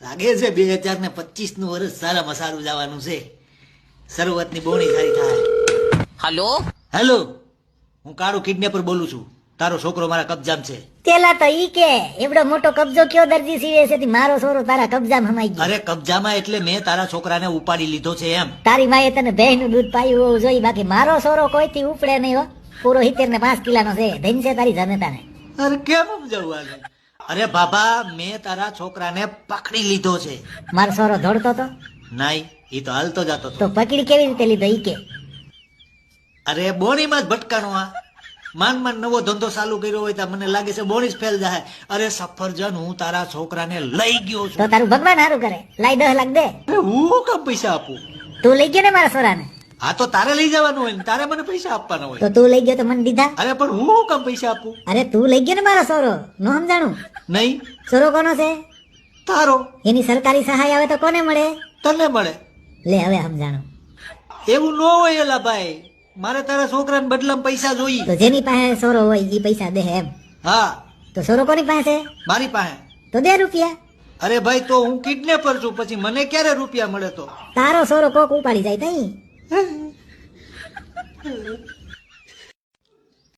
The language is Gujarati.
લાગે છે 2025 નું વર્ષ સારામાં સારું જવાનું છે. શરૂઆતની બોણી સારી થાય. હલો હેલો, હું કાળુ કિડનેપર બોલું છું. તારો છોકરો મારા કબજામાં છે. પેલા તો ઈ કે એવડો મોટો કબજો કયો દરજી સીવે છે મારો છોરો તારા કબજામાં હમાઈ ગયો. અરે કબજામાં એટલે મેં તારા છોકરાને ઉપાડી લીધો છે એમ. તારી માએ તને ભેંસનું દૂધ પાયું હોવું જોઈએ, બાકી મારો છોરો કોઈથી ઉપડે નહીં હો. પૂરો 70 ને 5 કિલાનો છે. ધન છે તારી જનતાને. અરે કેમ સમજાવવાનું? અરે બાબા, મેં તારા છોકરાને પકડી લીધો છે. મારો છોરો દોડતો તો નહીં, ઈ તો હાલતો જતો તો હતો. પકડી કેવી રીતે લીધો ઈ કે? અરે બોણીમાં જ ભટકાણો. આ માંડ નવો ધંધો ચાલુ કર્યો હોય તો મને લાગે છે બોણી જ ફેલ જાય. અરે સફરજન, હું તારા છોકરાને લઈ ગયો છું. તો તારું ભગવાન હારું કરે. લાઈ 10 લાખ દે. અરે હું કેમ પૈસા આપું? તું લઈ ગયો ને મારા છોરાને? હા તો તારે લઈ જવાનું હોય ને તારે મને પૈસા આપવાના હોય. તો તું લઈ ગયો તો મને દીધા? અરે પણ હું કેમ પૈસા આપું? અરે તું લઈ ગયો ને મારો છોરો, નો સમજાણું? નહીં, છોરો કોનો છે? તારો. એની સરકારી સહાય આવે તો કોને મળે? તને મળે. લે હવે સમજાણું. એવું ન હોય એલા ભાઈ, મારે તારા છોકરાને બદલામાં પૈસા જોઈએ. તો જેની પાસે છોરો હોય ઈ પૈસા દે એમ? હા, તો છોરો કોની પાસે છે? મારી પાસે. તો દે રૂપિયા. અરે ભાઈ, તો હું કિડનેપર છું, પછી મને ક્યારે રૂપિયા મળે? તો તારો છોરો કોક ઉપાડી જાય તઈ.